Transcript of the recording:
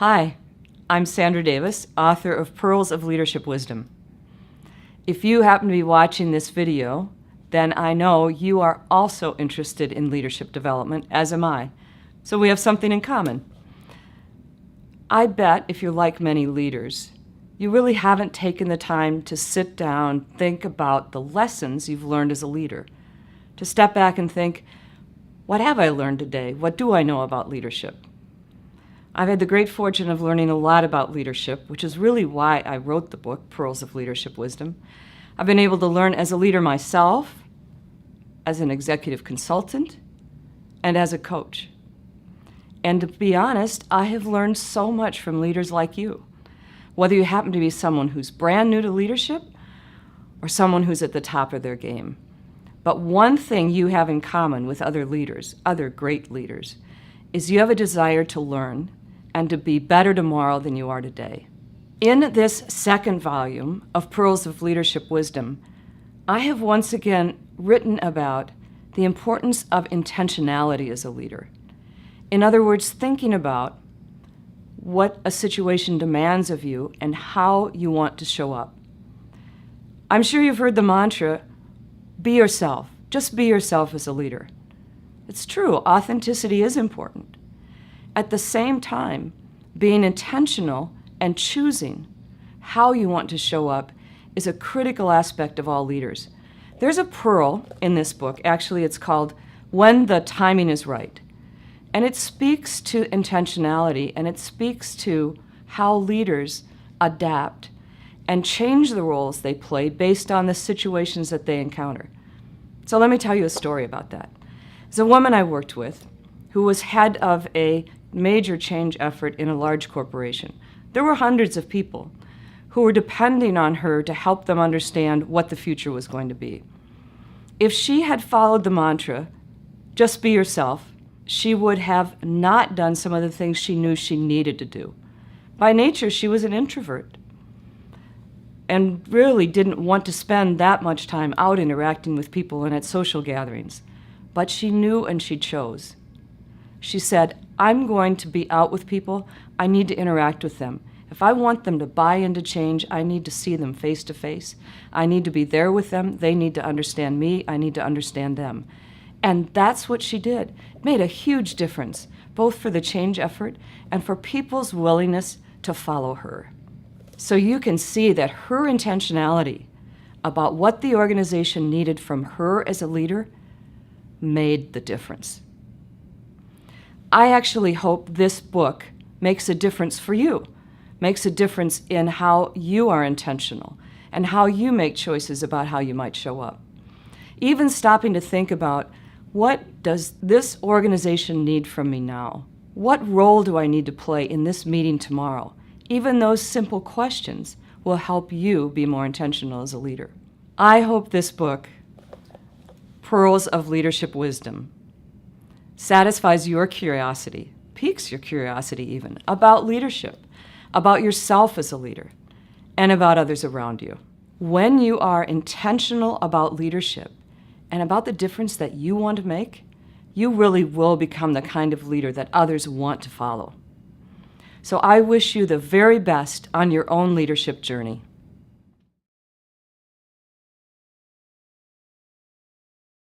Hi, I'm Sandra Davis, author of Pearls of Leadership Wisdom. If you happen to be watching this video, then I know you are also interested in leadership development, as am I. So we have something in common. I bet if you're like many leaders, you really haven't taken the time to sit down, think about the lessons you've learned as a leader, to step back and think, what have I learned today? What do I know about leadership? I've had the great fortune of learning a lot about leadership, which is really why I wrote the book, Pearls of Leadership Wisdom. I've been able to learn as a leader myself, as an executive consultant, and as a coach. And to be honest, I have learned so much from leaders like you. Whether you happen to be someone who's brand new to leadership or someone who's at the top of their game. But one thing you have in common with other leaders, other great leaders, is you have a desire to learn and to be better tomorrow than you are today. In this second volume of Pearls of Leadership Wisdom, I have once again written about the importance of intentionality as a leader. In other words, thinking about what a situation demands of you and how you want to show up. I'm sure you've heard the mantra, be yourself. Just be yourself as a leader. It's true, authenticity is important. At the same time, being intentional and choosing how you want to show up is a critical aspect of all leaders. There's a pearl in this book, actually it's called When the Timing is Right. And it speaks to intentionality, and it speaks to how leaders adapt and change the roles they play based on the situations that they encounter. So let me tell you a story about that. There's a woman I worked with who was head of a major change effort in a large corporation. There were hundreds of people who were depending on her to help them understand what the future was going to be. If she had followed the mantra, just be yourself, she would have not done some of the things she knew she needed to do. By nature, she was an introvert and really didn't want to spend that much time out interacting with people and at social gatherings. But she knew and she chose. She said, I'm going to be out with people, I need to interact with them. If I want them to buy into change, I need to see them face to face. I need to be there with them, they need to understand me, I need to understand them. And that's what she did. It made a huge difference, both for the change effort and for people's willingness to follow her. So you can see that her intentionality about what the organization needed from her as a leader made the difference. I actually hope this book makes a difference for you, makes a difference in how you are intentional and how you make choices about how you might show up. Even stopping to think about, what does this organization need from me now? What role do I need to play in this meeting tomorrow? Even those simple questions will help you be more intentional as a leader. I hope this book, Pearls of Leadership Wisdom, satisfies your curiosity, piques your curiosity even, about leadership, about yourself as a leader, and about others around you. When you are intentional about leadership and about the difference that you want to make, you really will become the kind of leader that others want to follow. So I wish you the very best on your own leadership journey.